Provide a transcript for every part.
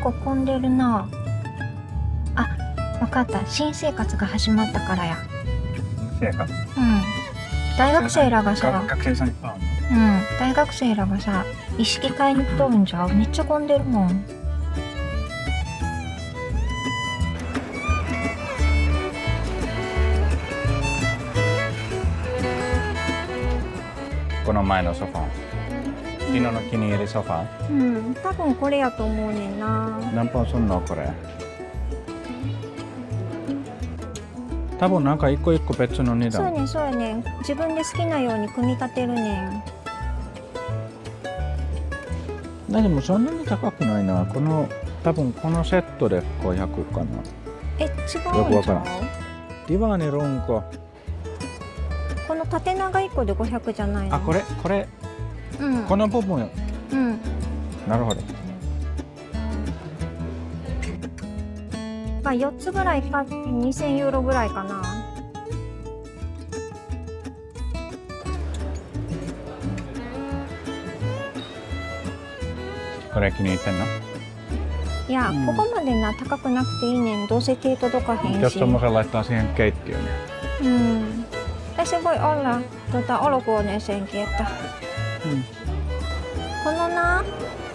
構混んでるな。あ、わかった。新生活が始まったからや。生活。うん。大学生らがさ、学生さんいっぱいある大学生らがさ、一式買いに来とるんちゃう？めっちゃ混んでるもん。この前のソファー。昨日の気に入りソファー。多分これやと思うねんな。何本すんのこれ。多分なんか一個一個別の値段。そうやねん、そうやねん。自分で好きなように組み立てるねん。でもそんなに高くないな。この多分このセットで500かな。違うんちゃう？ディバーネロンコ。この縦長1個で500じゃないの？あ、これ、この部分。なるほど。まあ4つぐらい買って2000ユーロぐらいかな。これ気に入ってんの？いや、ここまでな高くなくていいねん。どうせ手届かへんし。Jos semmoisen laittaa siihen keittiöön. Se voi olla olohuoneeseenkin, ettäこのな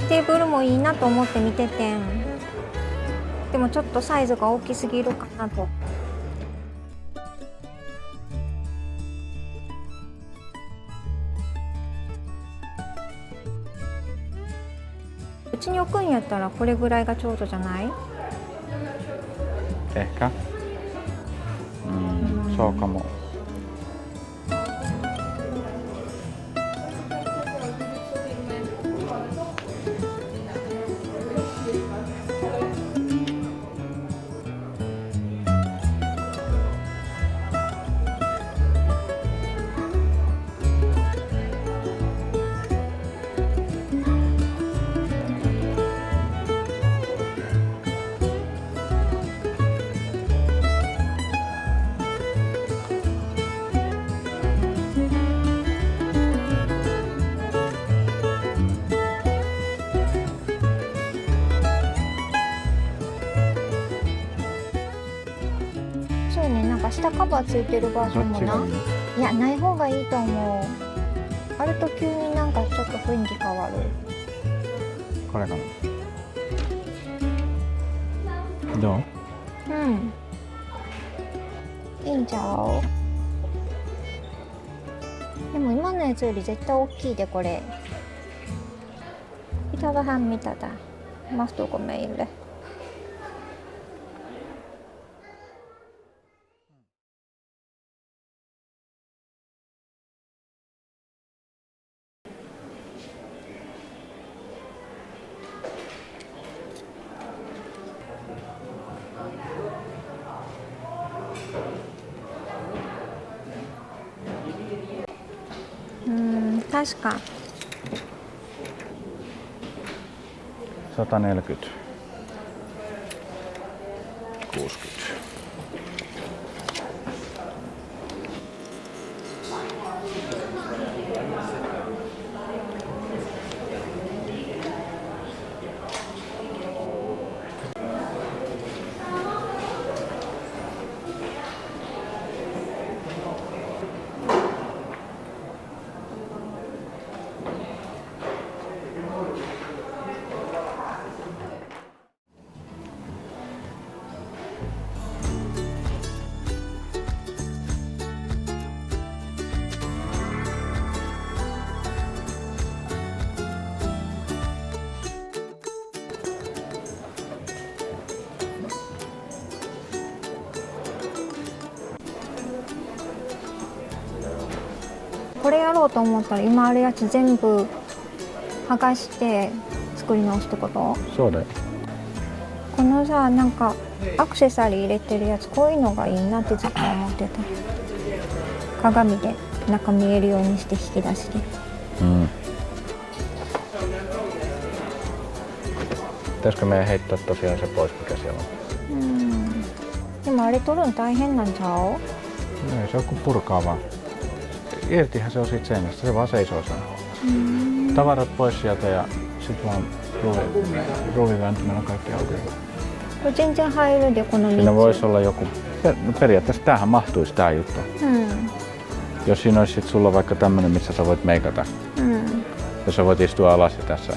テーブルもいいなと思って見ててん。でもちょっとサイズが大きすぎるかなと。うちに置くんやったらこれぐらいがちょうどじゃない？ Ehkä. そうかも。そうね、なんか下カバーついてるバージョンもな。いや、ない方がいいと思う。あると急になんかちょっと雰囲気変わる。これかな。どう？いいんちゃう？でも今のやつより絶対大きいでこれ。Kita vähän mitata. Mahtuuko meille? Taska. 140. 60.これやろうと思ったら今あるやつ全部剥がして作り直すってこと？そうだよ。このさ、なんかアクセサリー入れてるやつ、こういうのがいいなってずっと思ってた。鏡で中見えるようにして引き出して。Pitäisikö meidän heittää tosiaan se pois, mikä siellä on? でもあれ取るの大変なんちゃう？ Ei, se on kuin purkaa vaan. Irtihän se on siitä seinästä, se vaan seisoo sen. Tavarat pois sieltä ja sit vaan Ruuvivääntimellä on kaikki auki. Koれ全然入るでこの3つ。 Siinä voisi olla joku, periaatteessa tämähän mahtuisi tää juttu. Jos siinä olisi sit sulla vaikka tämmönen, missä sä voit meikata. Ja sä voit istua alas ja tässä.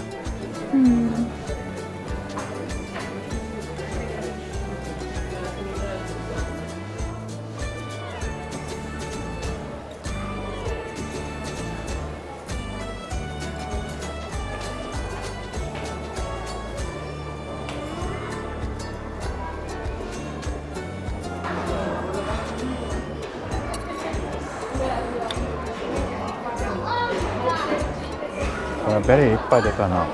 これベリーいっぱい出たな。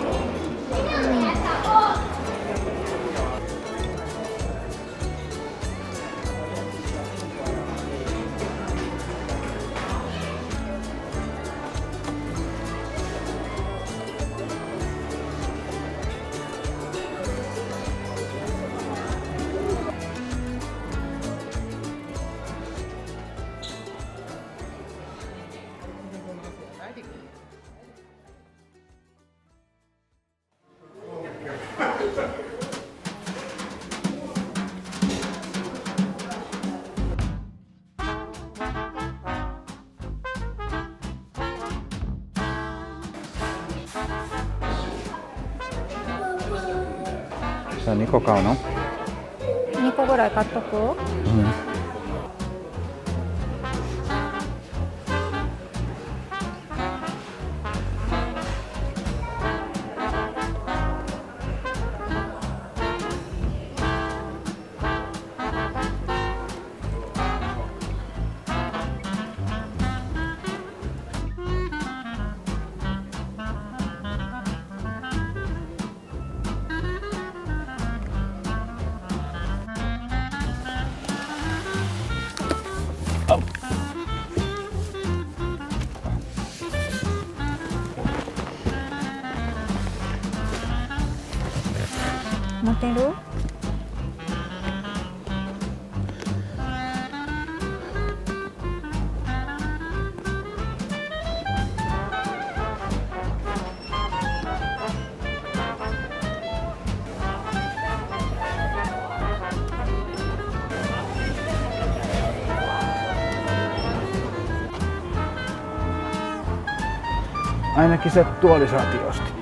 さあ2個買うの2個ぐらい買っとく。持てる？Ainakin se tuoli saatiin ostettua.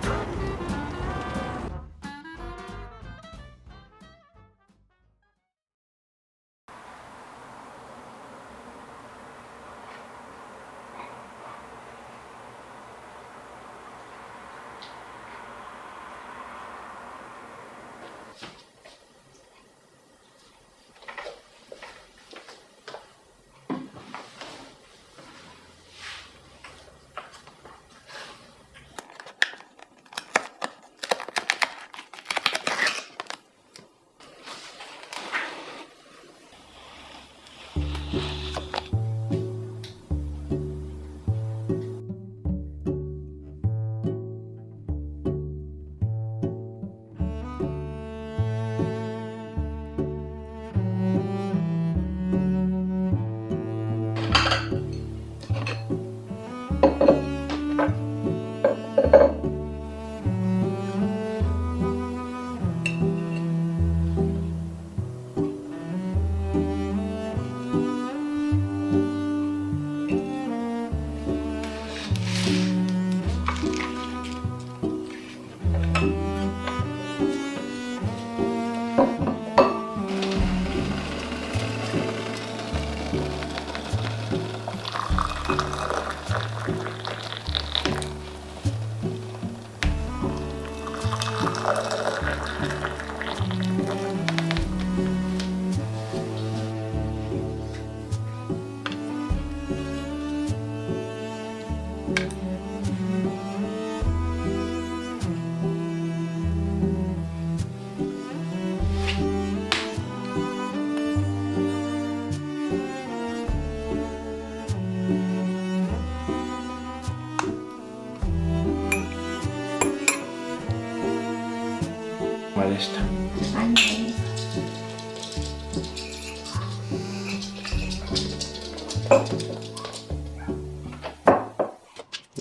Välistä.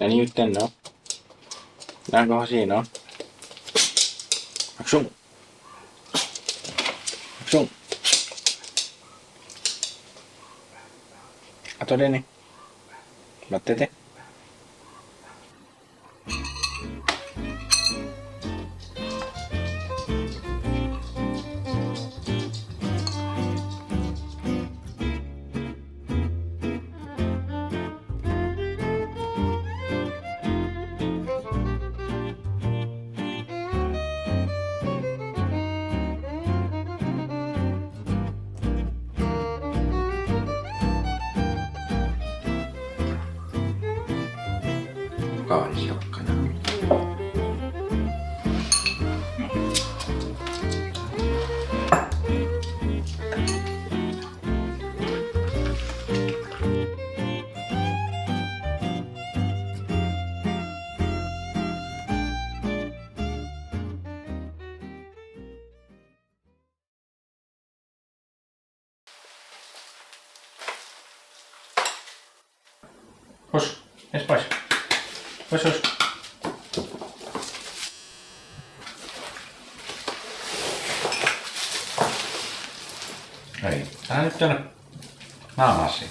Ja nyt tänne on. Näinköhän siinä on? クション。アクション。後でね。待ってて。おかわりしよっかな。よし、エスパイシ。よしよし。Ei, tää nyt tänne naamasiin.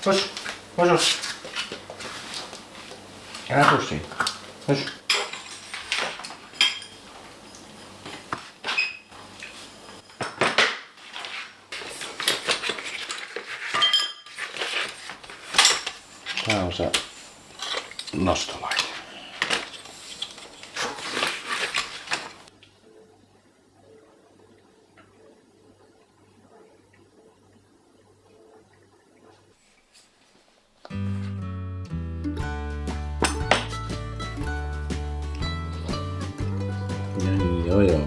Hush, hush, hush. Älä tuu siinä. Hush. Tää on se nostolaite. Joo joo.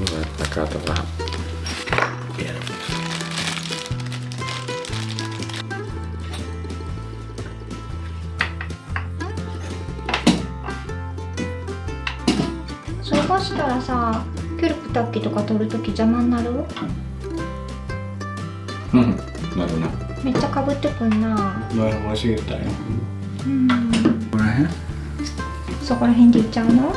Hyvä, että kato vähän pienempi.そうばしたらさ、キュルプタッキとか取るとき邪魔になる？うん、なるな。めっちゃかぶってくんな。間違えたよ。ここら辺？そこら辺でいっちゃうの？うん。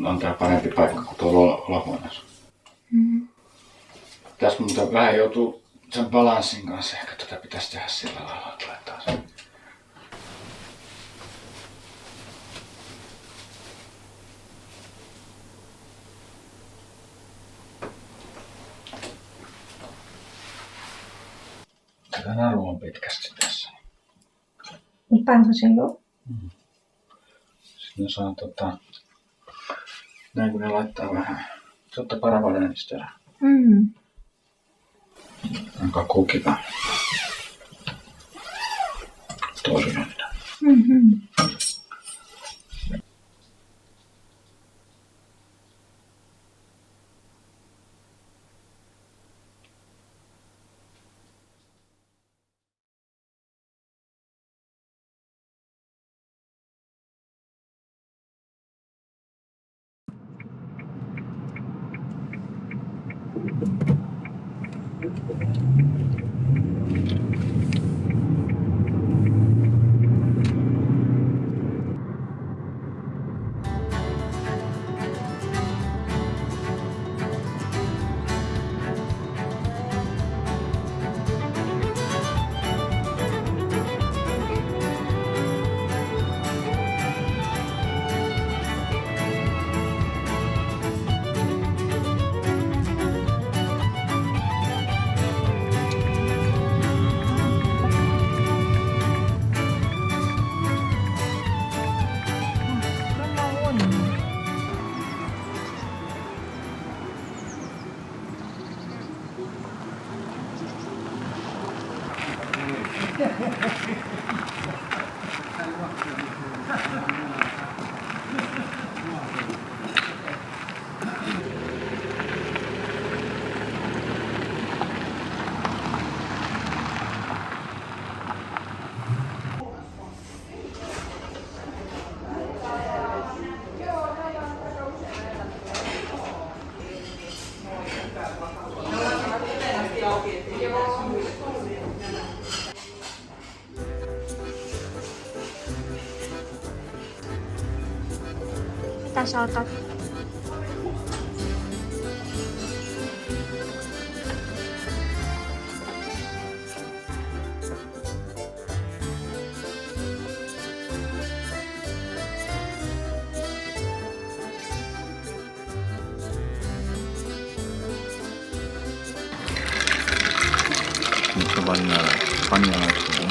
on tää parempi paikka kuin tuolla olohuoneessa. Tässä muuten vähän joutuu sen balanssin kanssa. Ehkä tätä pitäisi tehdä sillä lailla, että laittaa sen. Tätä naru on pitkästi tässä. Mipaanko se jo? Sitten saa näin kun ne laittaa vähän. Sotto paravalensitellä. Anka kukita. Torjunta. Mitä sä otat? Nyt on vanilla